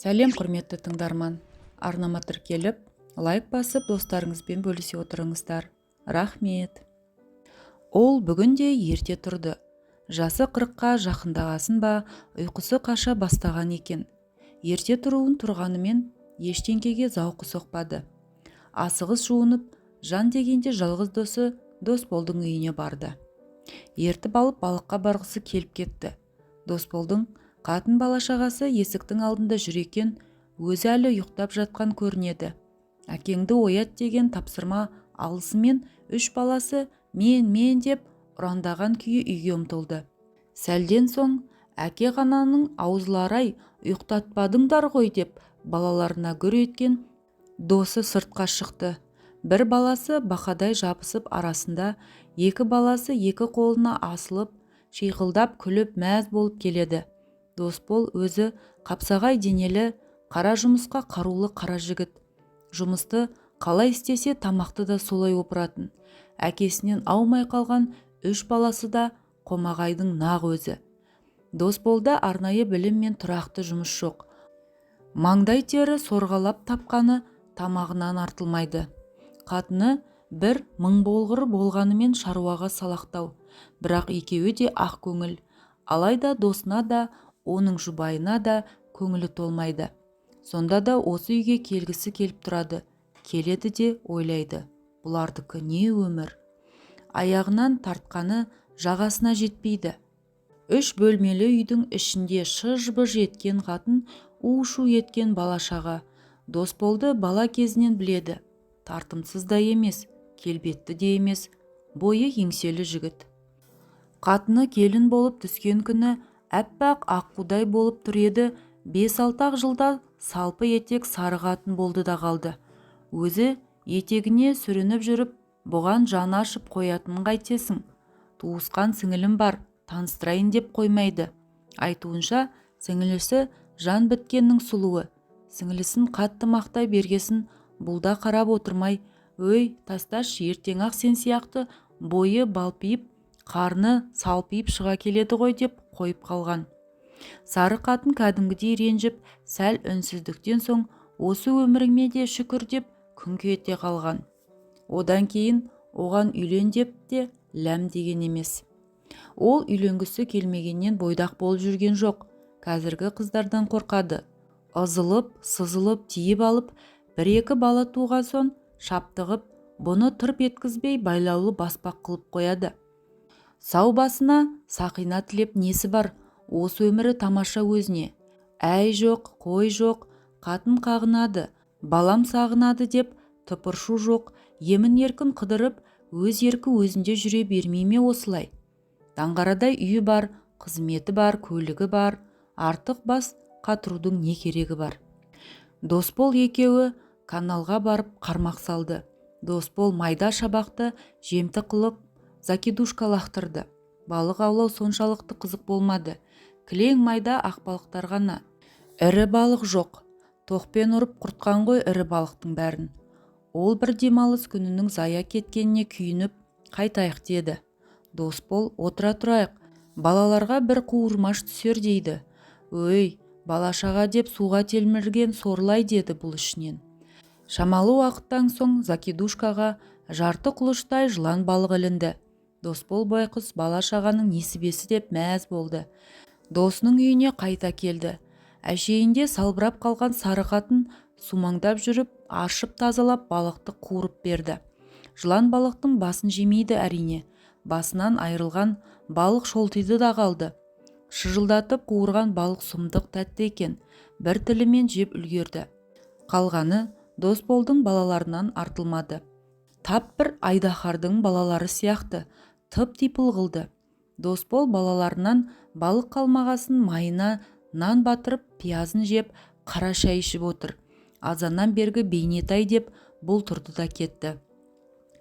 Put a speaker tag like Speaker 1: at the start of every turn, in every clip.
Speaker 1: Сәлем құрметті тыңдарман. Арнама тіркеліп, лайк басып, достарыңызбен бөлісе отырыңыздар. Рахмет. Ол бүгін де ерте тұрды. Жасы 40-қа жақындағасын ба, ұйқысы қаша бастаған екен. Ерте тұруын тұрғанымен ештеңкеге зауқы соқпады. Асығыс жуынып, жан дегенде жалғыз досы Досболдың үйіне барды. Ертіп алып балыққа барғысы келіп кетті. Досболдың қатын бала-шағасы есіктің алдында жүр екен, өзі әлі ұйықтап жатқан көрінеді. Әкеңді оят деген тапсырма алысымен 3 баласы мен деп ұрандаған күйі үйге ұмтылды. Сәлден соң әке ғананың аузлары-ай, ұйықтатпадыңдар ғой деп балаларына гүр еткен досы сыртқа шықты. Бір баласы бақадай жабысып арасында, екі баласы екі қолына асылып, шиқылдап күліп мәз болып келеді. Досбол өзі қапсағай денелі, қара жұмысқа қарулы қара жігіт. Жұмысты қалай істесе тамақты да солай опыратын. Әкесінен аумай қалған 3 баласы да қомағайдың нақ өзі. Досболда арнайы білім мен тұрақты жұмыс жоқ. Маңдай тері сорғалап тапқаны тамағынан артылмайды. Қатыны бір мың болғыр болғанымен шаруаға салақтау. Бірақ екеуі де ақ көңіл. Алайда досына да, оның жұбайына да көңілі толмайды. Сонда да осы үйге келгісі келіп тұрады. Келеді де ойлайды. Бұлардікі не өмір? Аяғынан тартқаны жағасына жетпейді. 3 бөлмелі үйдің ішінде шыж-быж еткен қатын, у-шу еткен бала-шаға. Досболды бала кезінен біледі. Тартымсыз да емес, келбетті де емес, бойы еңселі жігіт. Қатыны келін болып түскен күні әппақ аққудай болып тұр еді, 5-6 жылда салпы етек сары қатын болды да қалды. Өзі етегіне сүрініп жүріп, бұған жаны ашып қоятынын қайтесің. Туысқан сіңілім бар, таныстырайын деп қоймайды. Айтуынша, сіңілісі жан біткеннің сұлуы. Сіңілісін қатты мақтай бергесін, бұлда қарап отырмай, өй, тасташ, ертең-ақ сен сияқты бойы балпиып, қарны салпиып шыға келеді ғой деп қойып қалған. Сары қатын кәдімгідей ренжіп, сәл үнсіздіктен соң, осы өміріңе де шүкір деп күңк ете қалған. Одан кейін оған үйлен деп те ләм деген емес. Ол үйленгісі келмегеннен бойдақ болып жүрген жоқ. Қазіргі қыздардан қорқады. Ызылып, сызылып, тиіп алып, 1-2 бала туған соң шаптығып, бұны тырп еткізбей байлаулы баспақ қылып қояды. Сау басына сақина тілеп несі бар, осы өмірі тамаша өзіне. Әй жоқ, қой жоқ, қатын қағынады, балам сағынады деп тыпыршу жоқ, емін еркін қыдырып, өз еркі өзінде жүре бермей ме осылай? Даңғарадай үйі бар, қызметі бар, көлігі бар, артық бас қатырудың не керегі бар? Досбол екеуі каналға барып қармақ салды. Досбол майда шабақты жемті қылып закидушка лақтырды. Балық аулау соншалықты қызық болмады. Кілең майда ақбалықтар ғана. Ірі балық жоқ. Тоқпен ұрып құртқан ғой ірі балықтың бәрін. Ол бір демалыс күнінің зая кеткеніне күйініп, қайтайық деді. Досбол, отыра тұрайық, балаларға бір қуырмаш түсер дейді. Өй, бала-шаға деп суға телмірген сорлай деді бұл ішінен. Шамалы уақыттан соң закидушкаға жарты құлыштай жылан балық ілінді. Досбол байқұс бала-шағаның несібесі деп мәз болды. Досының үйіне қайта келді. Әшейінде салбырап қалған сары қатын сумаңдап жүріп, аршып тазалап балықты қуырып берді. Жылан балықтың басын жемейді әрине. Басынан айырылған балық шолтиды да қалды. Шыжылдатып қуырған балық сұмдық тәтті екен. Бір тілімен жеп үлгерді. Қалғаны Досболдың балаларынан артылмады. Тап бір айдахардың балалары сияқты тып-типыл қылды. Досбол балаларынан балық қалмағасын майына нан батырып, пиязын жеп, қара шай ішіп отыр. Азаннан бергі бейнетай деп бұл тұрды да кетті.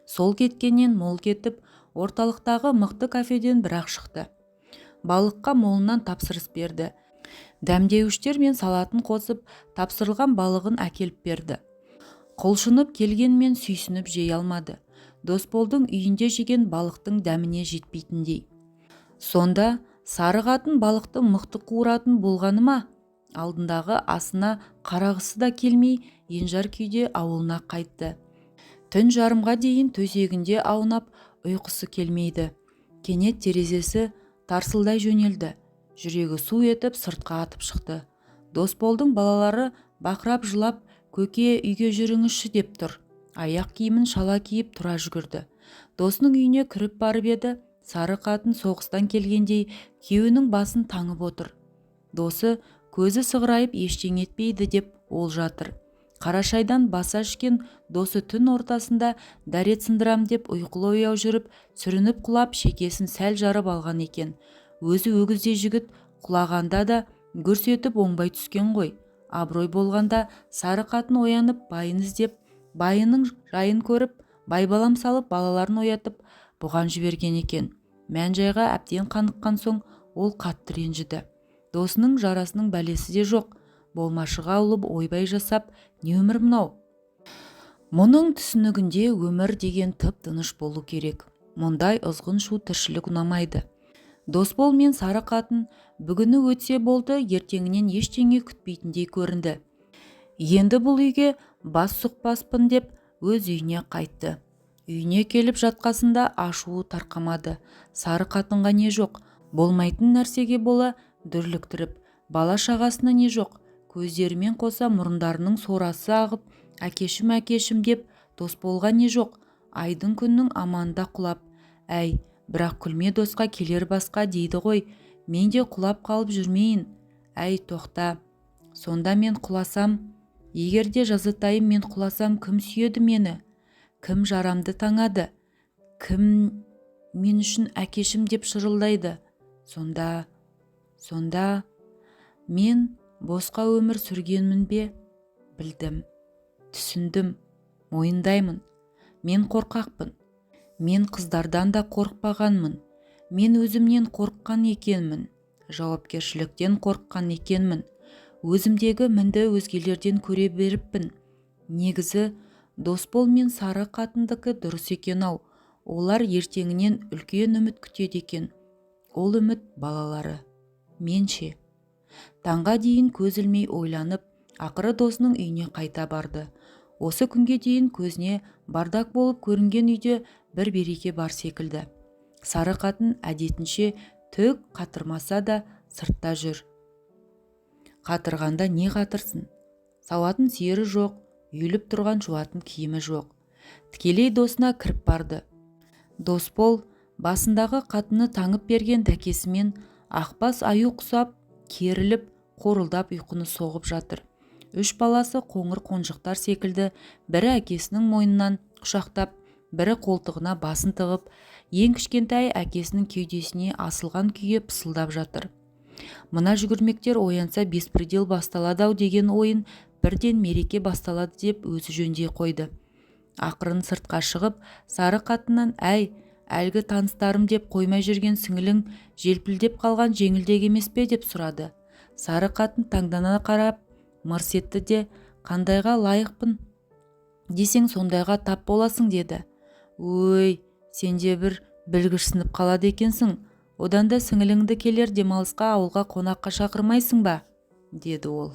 Speaker 1: Сол кеткеннен мол кетіп, орталықтағы мықты кафеден бір-ақ шықты. Балыққа молынан тапсырыс берді. Дәмдеуіштер мен салатын қосып, тапсырылған балығын әкеліп берді. Құлшынып келгенмен сүйсініп жей алмады. Досболдың үйінде жеген балықтың дәміне жетпейтіндей. Сонда сары қатын балықты мықты қуыратын болғаны ма? алдындағы асына қарағысы да келмей енжар күйде ауылына қайтты. Түн жарымға дейін төсегінде аунап ұйқысы келмейді. Кенет терезесі тарсылдай жөнелді. Жүрегі су етіп сыртқа атып шықты. Досболдың балалары бақырап жылап, көке үйге жүріңізші деп тұр. Аяқ киімін шала киіп тұра жүгірді. Досының үйіне кіріп барып еді, сары қатын соғыстан келгендей күйеуінің басын таңып отыр. Досы көзі сығырайып ештеңе етпейді деп ол жатыр. Қарашайдан баса ішкен досы түн ортасында дәрет сындырам деп ұйқылы ояу жүріп, сүрініп құлап шекесін сәл жарып алған екен. Өзі өгіздей жігіт құлағанда да гүрс етіп оңбай түскен ғой. Абырой болғанда сары қатын оянып байын іздеп, байының жайын көріп, байбалам салып балаларын оятып бұған жіберген екен. Мән-жайға әбден қаныққан соң ол қатты ренжіді. Досының жарасының бәлесі де жоқ. Болмашыға ұлып ойбай жасап, не өмір мынау? Мұның түсінігінде өмір деген тып-тыныш болу керек. Мұндай ызғын шу тіршілік ұнамайды. Досбол мен сары қатын бүгіні өтсе болды, ертеңінен ештеңе күтпейтіндей көрінді. Енді бұл үйге бас сұқпаспын деп өз үйіне қайтты. Үйіне келіп жатқасында ашуы тарқамады. Сары қатынға не жоқ, болмайтын нәрсеге бола дүрліктіріп, бала шағасына не жоқ, көздерімен қоса мұрындарының сорасы ағып, әкешім әкешім деп Досболға не жоқ, айдың күннің аманда құлап, әй, бірақ күлме досқа келер басқа дейді ғой, мен де құлап қалып жүрмейін. Әй, тоқта, сонда мен құласам, егерде жазатайым мен құласам, кім сүйеді мені? Кім жарамды таңады? Кім мен үшін әкешім деп шырылдайды? Сонда мен босқа өмір сүргенмін бе? Білдім, түсіндім, мойындаймын. Мен қорқақпын. Мен қыздардан да қорықпағанмын. Мен өзімнен қорыққан екенмін. Жауапкершіліктен қорыққан екенмін. Өзімдегі мінді өзгелерден көре беріппін. Негізі Досбол мен сары қатындікі дұрыс екен-ау. Олар ертеңінен үлкен үміт күтеді екен. Ол үміт балалары. Менше. Таңға дейін көз ілмей ойланып, ақыры досының үйіне қайта барды. Осы күнге дейін көзіне бардак болып көрінген үйде бір береке бар секілді. Сары қатын әдетінше түк қатырмаса да сыртта жүр. Қатырғанда не қатырсын? Сауатын сиыры жоқ, үйіліп тұрған жуатын киімі жоқ. Тікелей досына кіріп барды. Досбол басындағы қатыны таңып берген дәкесімен ақбас аю құсап, керіліп, қорылдап ұйқыны соғып жатыр. Үш баласы қоңыр қонжықтар секілді, бірі әкесінің мойнынан құшақтап, бірі қолтығына басын тығып, ең кішкентай әкесінің кеудесіне асылған күйе пысылдап жатыр. Мына жүгірмектер оянса беспредел басталады-ау деген ойын бірден мереке басталады деп өзі жөндей қойды. Ақырын сыртқа шығып, сары қатыннан әй, әлгі таныстарым деп қоймай жүрген сіңілің желпілдеп қалған жеңілдек емес пе деп сұрады. Сары қатын таңдана қарап мырс етті де, қандайға лайықпын десең сондайға тап боласың деді. Өй, сенде бір білгіш сынып қалады екенсің. Одан да сіңіліңді келер демалысқа ауылға қонаққа шақырмайсың ба? Деді ол.